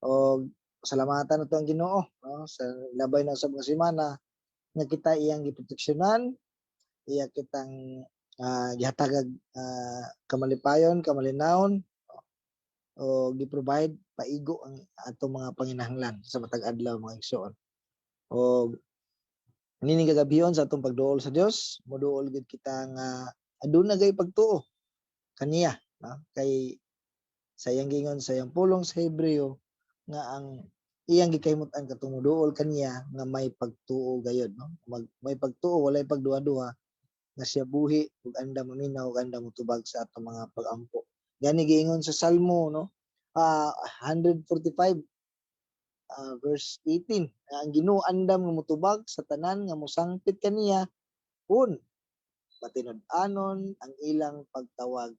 O salamatan nato ang Ginoo no sa labay na usab nga semana nga kita iyang giproteksyonan, iya kitang gihatagag kamalipayon, kamalinawon o gi-provide paigo ang atong mga panginahanglan sa matag adlaw mga igsoon. O nining kagabihon sa atong pagduol sa Dios, moduol gid kita nga aduna gay pagtuo kaniya no? Kay sa iyang gingon sa iyang pulong sa Hebreo nga ang iyang gikahimut-an katong moduol kaniya nga may pagtuo gayud no. May pagtuo walay pagduha-duha nga siya buhi ug andam maminaw ug andam motubag sa atong mga pag-ampo. Gani giingon sa Salmo no 145 verse 18 ang Ginoo andam nga motubag sa tanan nga mosangpit kaniya kun matinud-anon ang ilang pagtawag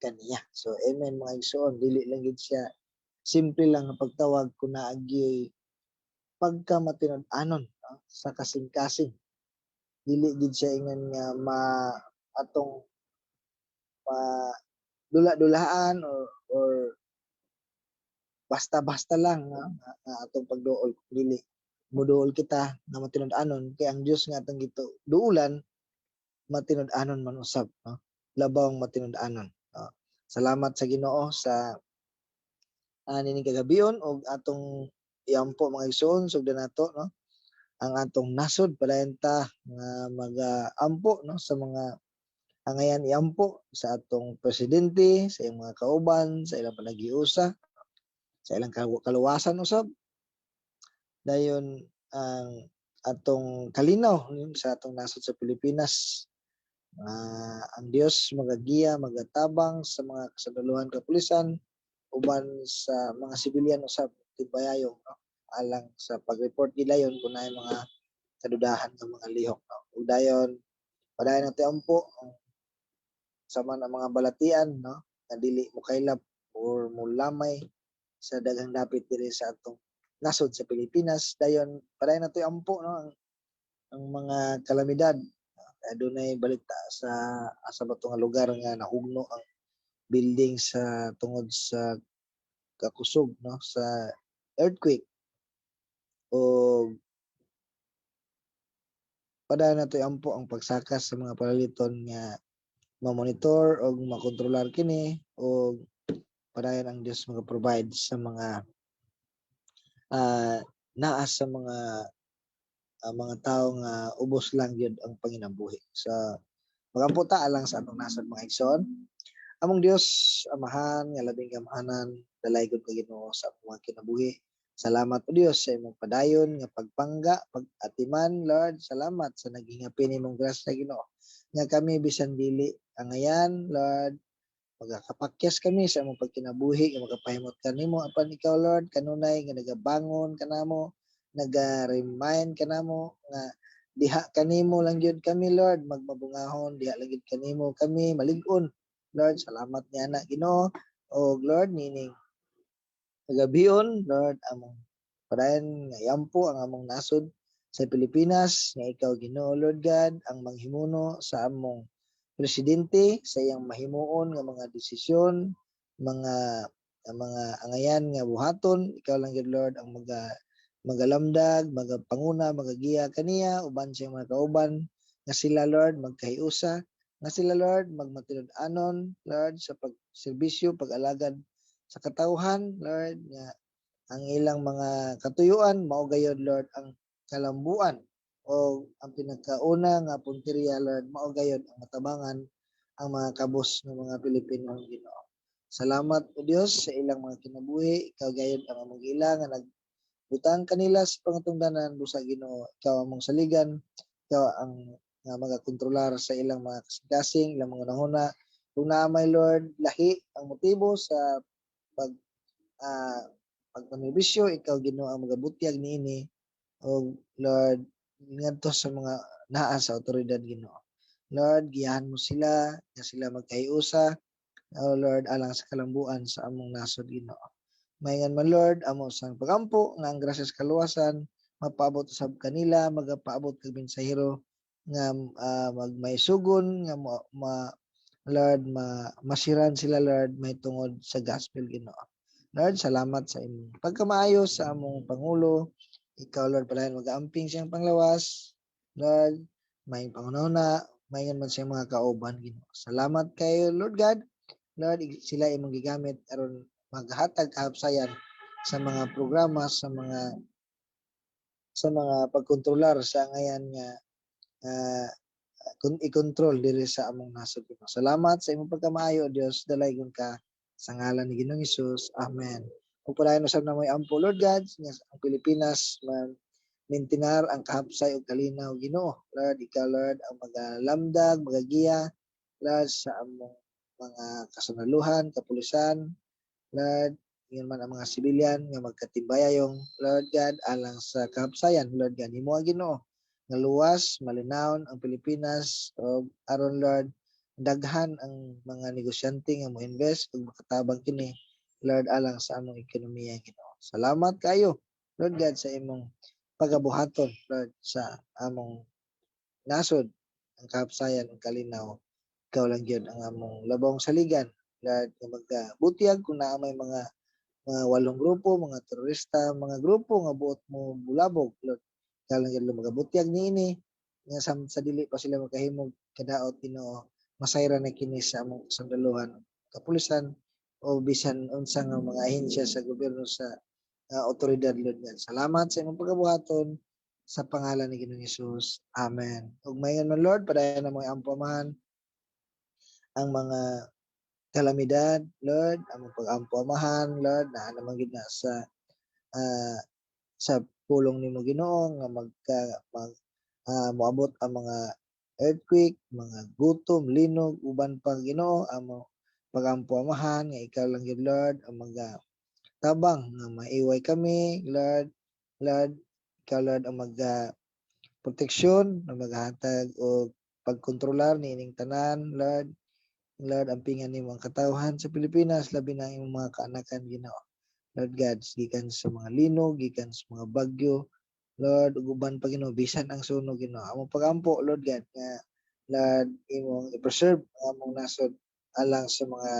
kaniya. So amen mga igsoon, dili lang gid siya simple lang nga pagtawag kun naa gyud pagka matinud-anon no? Sa kasing-kasing. Dili gid siya ingon nga atong dula-dulaan or basta-basta lang nga atong pagduol dili moduol kita nga matinud-anon kay ang Dios nga atong duulan matinud-anon man usab no. Labawng matinud-anon. Salamat sa Ginoo sa nining kagabion og atong iampo mga igsoon sugdan nato no ang atong nasod padayon ta nga mag-ampo no sa mga angayan iampo sa atong presidente, sa iyang mga kauban, sa ilang panagiusa, sa ilang kaluwasan usab. Dayon ang atong kalinaw sa atong nasod sa Pilipinas. Ang Dios magagiya, magatabang sa mga kasundalohan kapulisan uban sa mga sibilyan usab tibayayong no? Alang sa pag-report gidayon kung naay mga kadudahan ng mga lihok no? Ug dayon padayon natin ampo sama ng mga balatian no nga dili mo kaylap or mulamay sa daghang dapit diri sa atong nasod sa Pilipinas. Dayon padayon nato ampo no ang mga kalamidad. Adunay balita sa asa ba nga lugar nga nahugno ang building sa tungod sa kakusog no sa earthquake. O padayon nato ampo ang pagsakas sa mga palaliton nga ma-monitor o makontrolar kini o padayon ang Dios mag-provide sa mga naa sa mga tao nga ubos lang yun ang panginabuhi. So magampo ta alang sa atong nasod mga igsoon. Among Dios amahan nga labing kamahanan dalaygon ka Ginoo sa atong mga kinabuhi. Salamat o Dios sa imong padayon nga pagpangga, pag-atiman Lord. Salamat sa naging apin imong grasya Ginoo. Nga kami bisan dili angayan Lord magakapakyas kami sa among pagkinabuhi nga makapahimot kanimo apan ikaw Lord kanunay nga nagabangon kanamo naga-remind kanamo nga diha kanimo lang gyud kami Lord magmabungahon diha lang gyud kanimo kami malig-on Lord salamat ni ana Ginoo og Lord nining kagabion Lord among padayon nga iampo ang among nasod sa Pilipinas nga ikaw Ginoo Lord God ang manghimuno sa among presidente sa iyang mahimuon nga mga desisyon, mga angayan nga buhaton, ikaw lang gyud Lord ang magalamdag, magapanguna, magagiya kaniya uban sa mga kauban nga sila Lord magkahiusa, nga sila Lord magmatinud-anon Lord sa pagserbisyo, pag-alagad sa katawhan Lord nga ang ilang mga katuyuan mao gayud Lord ang kalambuan o ang pinakauna nga punteriya Lord mao gayud ang matabangan ang mga kabus ng mga Pilipino Ginoo. Salamat o Dios sa ilang mga kinabuhi, ikaw gayud ang among ila nga nagbutang kanila sa pangatungdanan busa Ginoo, ikaw among saligan, ikaw ang nga magakontrolar sa ilang mga kasing-kasing, ilang mga nahuna. Kung naa may Lord lahi ang motibo sa pag pagpamibisyo, ikaw Ginoo ang magabutyag niini o Lord ngadto sa mga naa sa awtoridad Ginoo. Lord, giyahan mo sila, nga sila magkahiusa. O Lord, alang sa kalambuan sa among nasod Ginoo. Mayngan man Lord, amo sang pagampo nga ang grasya sa kaluwasan mapaabot sab kanila, magapaabot kag mensahero nga magmaysugon nga Lord masiran sila Lord may tungod sa gospel Ginoo. Lord, salamat sa imong pagkamaayo sa among Pangulo. Ikaw, Lord, palayan mag-aamping siyang panglawas. Lord, may pangunahuna, may man siyang mga kauban, Ginoo. Salamat kayo, Lord God. Lord, sila imong gigamit aron maghatag kahapsayan sa mga programa, sa mga pagkontrolar sa ngayon nga ah, i-control diri sa among nasod. Ginoo. Salamat sa imong pagkamaayo, Dios. Dalaygon ka sa ngalan ni Ginoong Hesus. Amen. Ug padayon usab na mo'y ampo, Lord God, nga ang Pilipinas mintinar ang kahapsay ug kalinaw, Ginoo. Lord, ikaw, Lord, ang magalamdag, magagiya, Lord, sa among mga kasanaluhan, kapulisan, Lord, yun man ang mga sibilyan nga magkatibayayong, Lord God, alang sa kahapsayan, Lord God, himo Ginoo nga luwas, malinawon ang Pilipinas o aron, Lord, daghan ang mga negosyante nga mo-invest ug makatabang kini, Lord, alang sa among ekonomiya, Ginoo. Salamat kayo, Lord God, sa imong pagabuhaton, Lord, sa among nasod, ang kahapsayan, ang kalinaw. Ikaw lang yun ang among labong saligan, Lord, nga magkabutyag kung naa may mga walong grupo, mga terorista, mga grupo nga buot mo bulabog, Lord. Ikaw lang yun magabutyag niini, nga sa dili pa sila makahimog kadaot, Ginoo, masayra na kini sa among sandaluhan, kapulisan, o bisan unsa nga mga ahensya sa gobyerno sa otoridad, Lord God. Salamat sa imong pagabuhaton sa pangalan ni Ginoong Hesus. Amen. Ug mayon man, Lord, padayon na mga ampuamahan ang mga kalamidad, Lord, ang pag-ampuamahan, Lord, na naman gid na ah, sa pulong nimo, Ginoo, nga moabot ang mga earthquake, mga gutom, linog, uban pang, Ginoo, ang pag-ampuamahan nga ikaw lang yun, Lord, ang mga tabang nga maiway kami, Lord. Lord, ikaw, Lord, ang proteksyon na maghatag o pagkontrolar niining tanan, Lord. Lord, ampingan nimo ang katawhan sa Pilipinas, labi na ang imong mga kaanakan, Ginoo. Lord God, gikan sa mga linog, gikan sa mga bagyo, Lord, ug uban pa, Ginoo, bisan ang sunog, Ginoo. Among pagampo, Lord God, nga Lord, imong i-preserve ang among nasod alang sa mga,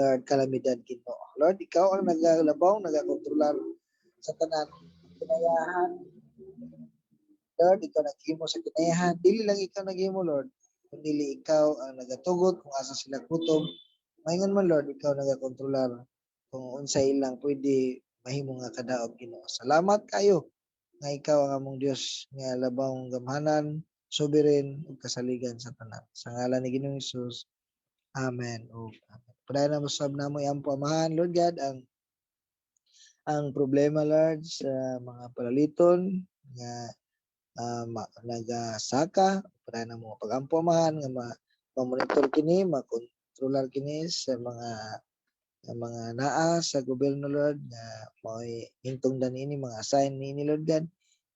Lord, kalamidad, Ginoo. Lord, ikaw ang nagalabaw, nagakontrolar sa tanan. Kinayahan, Lord, ikaw naghimo sa kinayahan. Dili lang ikaw naghimo, Lord, kundi ikaw ang nagatugot kung asa sila kutob. Maingon man, Lord, ikaw nagakontrolar kung unsa ilang pwede mahimo nga kadaot, Ginoo. Salamat kayo nga ikaw ang among Dios nga labawng gamhanan, sovereign ug kasaligan sa tanan. Sa ngalan ni Ginoong Hesus. Amen. O amen. Padayon na musab na mo ang pamahan, Lord God, ang problema, Lord, sa mga palaliton nga nagasaka, padayon na mo pag-ampamahan nga ma-monitor kini, makontrolar kini sa mga naa sa gobyerno, Lord, nga mao'y hingtungdan niini, mga assign niini, Lord God.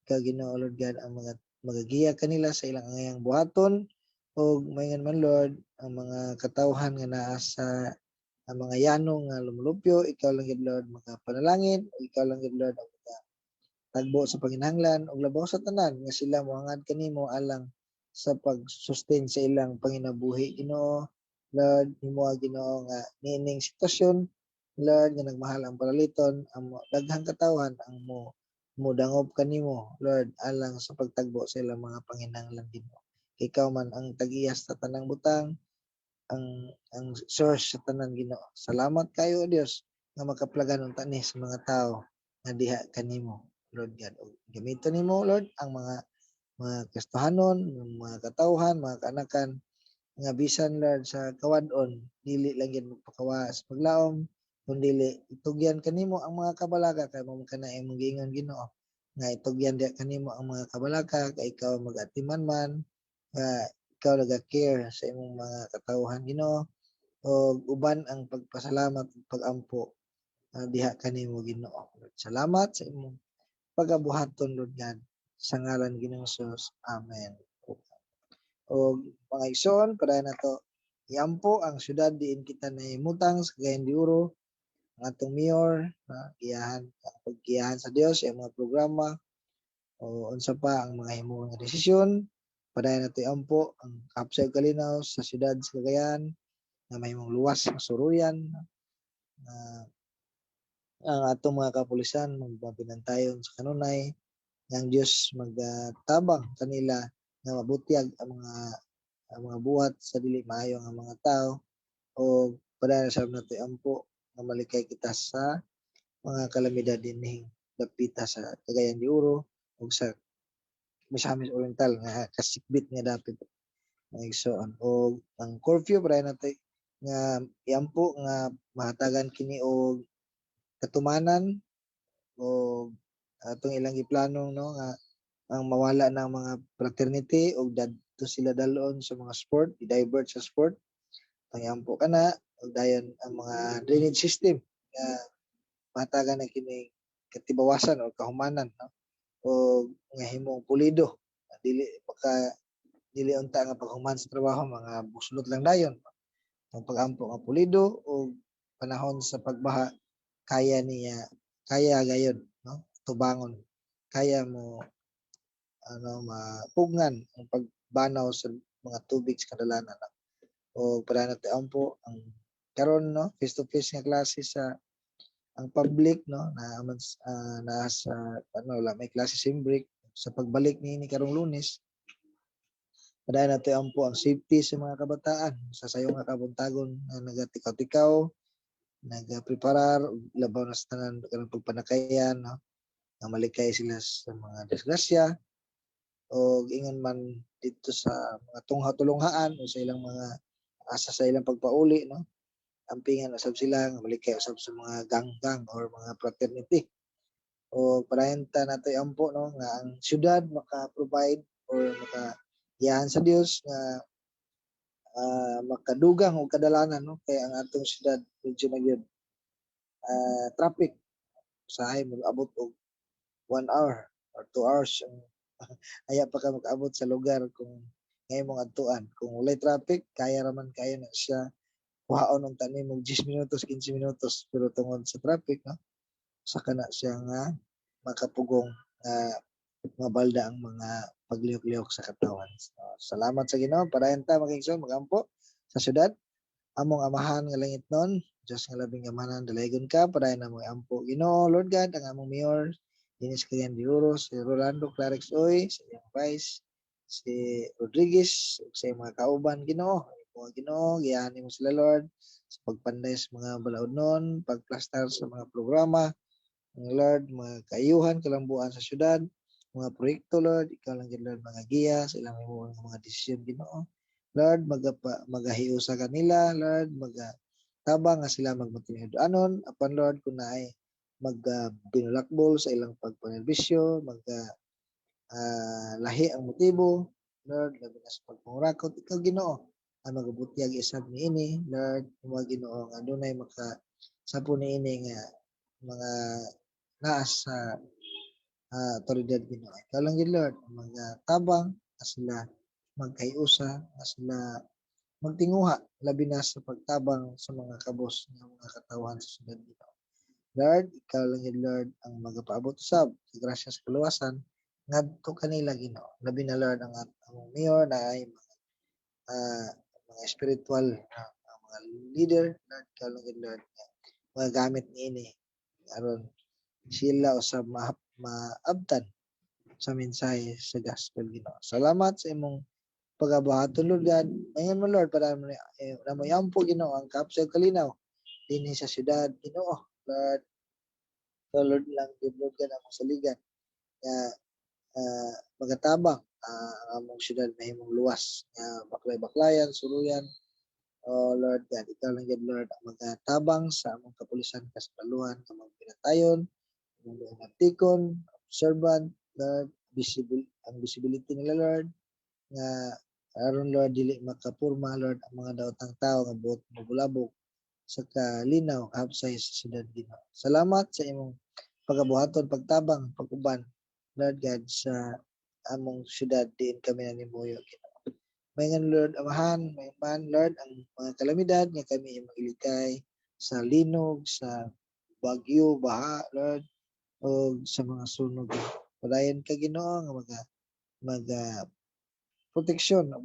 Ikaw, Ginoo, Lord God, ang mga magagiya kanila sa ilang angayang buhaton, o mayngan man, Lord, ang mga katawhan nga naa sa ang mga yanong nga lumulupyo, ikaw lang gid, Lord, makapanalangin, o ikaw lang gid, Lord, ang tagbo sa panginahanglan ug labaw sa tanan nga sila moangad kanimo alang sa pag-sustain sa ilang panginabuhi, Ginoo. Lord, himuha, Ginoo, nga niining sitwasyon, Lord, nga nagmahal ang palaliton, ang daghang katawhan ang modangob kanimo, Lord, alang sa pagtagbo sa ilang mga panginahanglan, Ginoo. Ikaw man ang tag-iyas sa tanang butang, ang source sa tanan, Ginoo. Salamat kayo, Dios, nga makaplagan ang tani sa mga tao nga diha kanimo, Lord God. O gamiton nimo, Lord, ang mga kastahanon, mga katawhan, mga kaanakan nga bisan, Lord, sa kawadon dili lang gid magpakawa sa paglaom, kundi itugyan kanimo ang mga kabalaka kay mo kana imong giingon, Ginoo, nga itugyan diha kanimo ang mga kabalaka kay ikaw mag-atiman man, nga ikaw naga-care sa imong mga katawhan, Ginoo, o uban ang pagpasalamat ug pag-ampo diha kanimo, Ginoo. Salamat sa imong pagabuhaton, Lord God, sa ngalan ni Ginoong Hesus. Amen. O mga igsoon, padayon nato iampo ang syudad diin kita nahimutang sa Cagayan de Oro, ang atong mayor, paggiyahan sa Dios sa mga programa o unsa pa ang mga himuong desisyon. Padayon nato iampo ang kapsay ug kalinaw sa syudad sa Cagayan na mahimong luwas nga suruyan, na ang atong mga kapulisan magpapinantayon sa kanunay nga ang Dios magtabang kanila nga mabutyag ang mga buhat sa dili maayo nga mga tao o padala sa nato ampo nga malikay kita sa mga kalamidad dinhing dapita sa Cagayan de Oro ug sa Misamis Oriental nga kasikbit nga dapit nga igsoon og ang curfew padala nato nga iampo nga mahatagan kini og katumanan o atong ilang giplano no nga ang mawala ng mga fraternity o dadto sila dalon sa mga sport, i-divert sa sport. Pangyampo kana ug dayon ang mga drainage system nga mahatagan na kini katibawasan o kahumanan no o nga himong pulido dili dili unta nga paghuman sa trabaho mga buslot lang dayon ang pagampo nga pulido o panahon sa pagbaha kaya gayon no tubangon kaya mo mapugngan ang pagbanaw sa mga tubig sa kadalanan o para natin ampo ang karon no face to face nga klase sa ang public no na sa wala may klase sim break sa pagbalik ni karong Lunes padayon nato ampo ang safety sa mga kabataan sa sayo nga kabuntagon na nagatikaw-tikaw nagapreparar labaw na sa tanan kanang pagpanakayan no nga malikay sila sa mga disgrasya o ingon man dito sa mga tungha-tulunghaan o sa ilang mga asa sa ilang pagpauli no ampingan usab sila nga malikay usab sa mga gang or mga fraternity o parahenta nato ampo no nga ang syudad maka-provide or makagiyahan sa Dios nga makadugang og kadalanan no kay ang atong syudad medyo na gyud traffic usahay mag-abot og 1 hour or 2 hours aya pa ka mag-abot sa lugar kung ngay mong adtuan kung walay traffic kaya raman kaya na siya kuhaon ng tanim mo 10 minutos 15 minutos pero tungod sa traffic no saka na siya nga makapugong mabalda ang mga paglihok-lihok sa katawan. So, salamat sa Ginoo para enta magigsoon magampo sa syudad among amahan nga langit nun Diyos nga labing amahan dalaygon ka padayon namo ampo Ginoo Lord God ang among mayor dinis Cagayan de Oro si Rolando Clarix Oy sa iyang vice si Rodriguez ug sa iyang mga kauban Ginoo mga Ginoo giyahan mo sila Lord sa pagpanday sa mga balaodnon pagplastar sa mga programa ng Lord mga kaayuhan kalambuan sa syudad mga proyekto Lord ikaw lang gid Lord mga giya sa ilang mga desisyon Ginoo Lord magahiusa kanila Lord tabang nga sila magmotibo apan Lord kun naay binulakbol sa ilang pagpanerbisyo lahi ang motibo Lord labi na sa pagpangurakot ikaw Ginoo ang magabutyag isab niini Lord mga Ginoo nga adunay sapo niini nga mga naa sa otoridad Ginoo ikaw lang gid Lord magtabang nga sila magkahiusa nga sila magtinguha labi na sa pagtabang sa mga kabos ng mga katawan sa syudad Ginoo Lord ikaw lang gid Lord ang magapaabot usab sa grasya sa kaluwasan ngadto kanila Ginoo labi na Lord ang among mayor na ay mga spiritual mga leader Lord ikaw lang gid Lord mga gamit niini aron sila usab maabtan sa mensahe sa gospel Ginoo salamat sa imong pagabuhaton Lord God ngayon mo Lord para mo yampo Ginoo ang kapsel kalinaw dinhi sa syudad Ginoo Lord so Lord lang gid Lord God ang saligan nga magatabang ang among syudad mahimong luwas nga baklay-baklayan suluyan o Lord God ikaw lang gid Lord ang magatabang sa among kapulisan kasapaluhan sa mga pinatayon mga tikon observant Lord ang visibility nila Lord nga aron Lord dili makapurma Lord ang mga daotang tao nga buot mabulabog sa kalinaw kahapsay sa syudad Ginoo salamat sa imong pagabuhaton pagtabang pag-uban Lord God sa among syudad diin kami nanimuyo Ginoo mayngan Lord amahan mayman Lord ang mga kalamidad nga kami magilikay sa linog sa bagyo baha Lord o sa mga sunog padayon ka Ginoo nga maga proteksyon o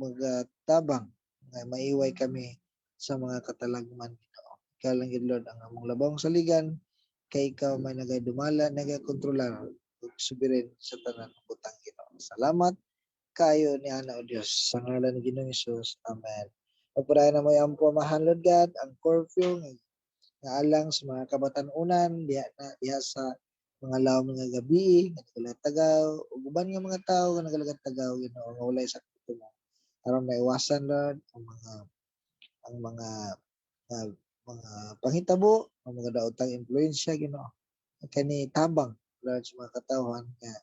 tabang nga maiway kami sa mga katalagman Ginoo ikaw lang gid Lord ang among labong saligan kay ikaw may nagadumala, nagakontrolar ug sovereign sa tanan ng butang Ginoo. Salamat kayo ni ana o Dios sa ngalan ni Ginoong Hesus. Amen. Pagpadayon na mo ang pamahan Lord God, ang curfew nga alang sa mga kabatan-unan diha sa mga laom nga gabi nga nagalatagaw ug uban nga mga tawo nga nagalatagaw Ginoo nga walay sakit mo aron maiwasan Lord ang mga panghitabo ang mga daotang impluwensya Ginoo kani tabang Lord sa mga katawhan nga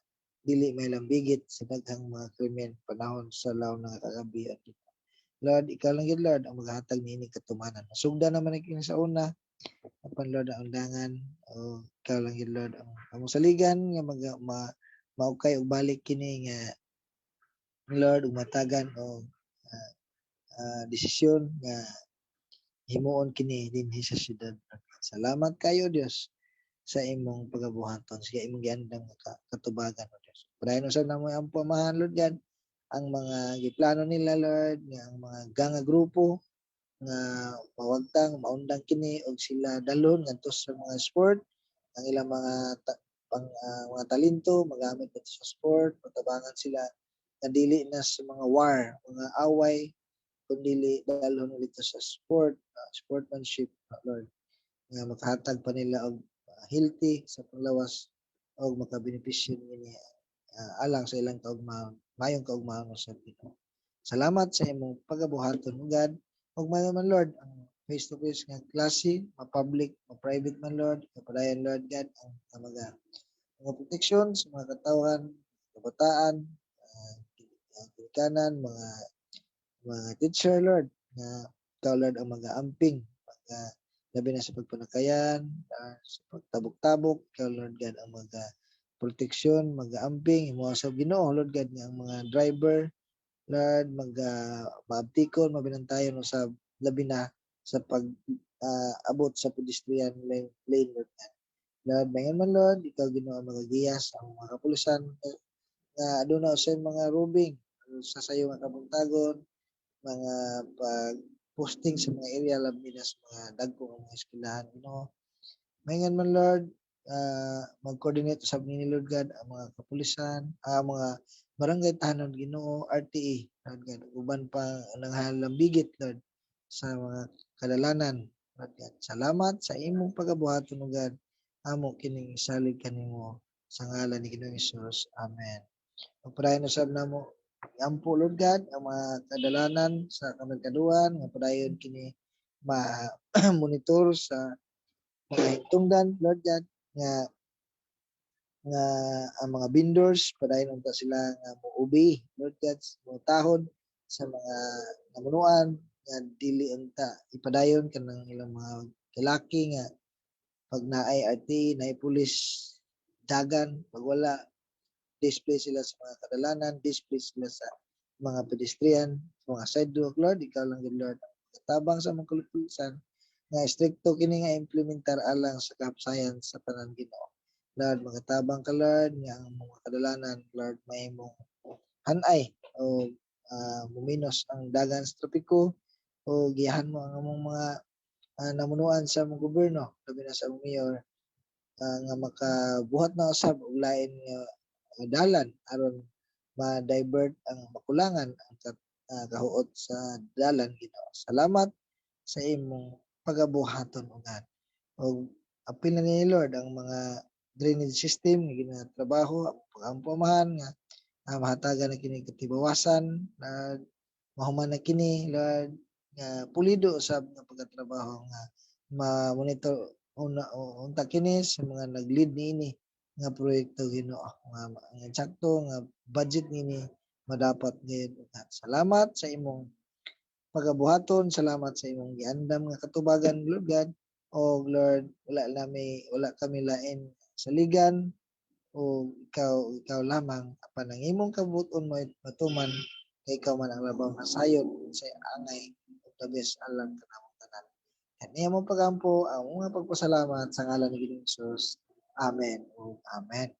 dili may lambigit sa daghang mga krimen panahon sa laom nga kagabi. Lord, ikaw lang yun, Lord, ang maghahatag niini katumanan. Sugda naman ang sa una, apan Lord ang undangan, o ikaw lang yun, Lord, ang among saligan nga maukay og balik kini nga Lord ug matagan og desisyon nga himuon kini dinhi sa syudad. Salamat kayo Dios sa imong pagabuhaton, sa imong giandam nga katubagan o Dios. Padayon usab namo ang pamahan Lord God, ang mga giplano nila Lord nga ang mga ganga grupo nga mawagtang maundang kini og sila dalon ngadto sa mga sport ang ilang mga talento magamit dito sa sport patabangan sila nga dili na sa mga war mga away kundi dalon dito sa sport sportsmanship Lord nga makahatag pa nila og healthy sa panglawas og makabenepisyo nini alang sa ilang kaugmaon mayong kaugmaon sa Ginoo. Salamat sa imong pagabuhaton God. Ug man Lord ang face to face nga klase, ma-public, ma-private man Lord, kapadayon Lord God ang mga protection sa mga katawhan, kabataan, ginikanan, mga teacher Lord nga ikaw Lord ang mag-aamping labi na sa pagpanakayan, sa pagtabok-tabok, ikaw Lord God ang proteksyon, mag-aamping, imo sa Ginoo Lord God nga ang mga driver Lord maabtikon mabinantayon usab labi na sa pag abot sa pedestrian lane Lord God. Lord mayon man Lord ikaw Ginoo ang magagiyas ang mga kapulisan nga aduna usay mga rubing sa sayo nga kabuntagon mga pag-posting sa mga area labi na sa mga dagkong mga eskwelahan Ginoo. Mayon man Lord mag-coordinate usab ni Lord God ang mga kapulisan mga barangay tahanon Ginoo RTA Lord God uban pa nanghalambigit Lord sa mga kadalanan Lord God. Salamat sa imong pagabuhaton God amo kining salig kanimo sa ngalan ni Ginoong Hesus. Amen. Pagpadayon usab namo ampo Lord God ang mga kadalanan sa kamerkaduhan nga padayon kini ma-monitor sa mga hitungdan Lord God nga ang mga vendors padayon unta sila nga mo-obey Lord God tahod sa mga namunuan nga dili unta ipadayon kanang ilang mga kalaki nga pag naay RT naay pulis dagan pag wala display sila sa mga kadalanan display sila sa mga pedestrian mga sidewalk Lord ikaw lang gid Lord tabang sa mga kalupusan nga stricto kini nga implementar alang sa kaapsayan sa tanan Ginoo Lord magatabang ka Lord nga ang mga kadalanan Lord mahimong hanay o muminos ang dagan sa trapiko o giyahan mo ang among mga namunuan sa among gobyerno labi na sa among mayor nga makabuhat na usab og lain nga dalan aron ma-divert ang makulangan ang kahuot sa dalan Ginoo. Salamat sa imong pagabuhaton ugan. Og apil na ni Lord ang mga drainage system nga ginatrabaho ang pamahan nga mahatagan na kini katibawasan na mahuman na kini Lord nga pulido usab nga pagkatrabaho nga ma-monitor unta kini sa mga nag-lead niini nga proyekto Ginoo nga eksakto nga budget nini madapat gid. Salamat sa imong pagabuhaton, salamat sa imong giandam nga katubagan Lord God. O Lord, wala kami lain saligan o ikaw lamang apan ang imong kabuton mo matuman kay ikaw man ang labaw na sayop sa angay ug tabes alang kanamong tanan. Kani among pagampo ang mga pagpasalamat sa ngalan ni Ginoong Hesus. Amen. Amen.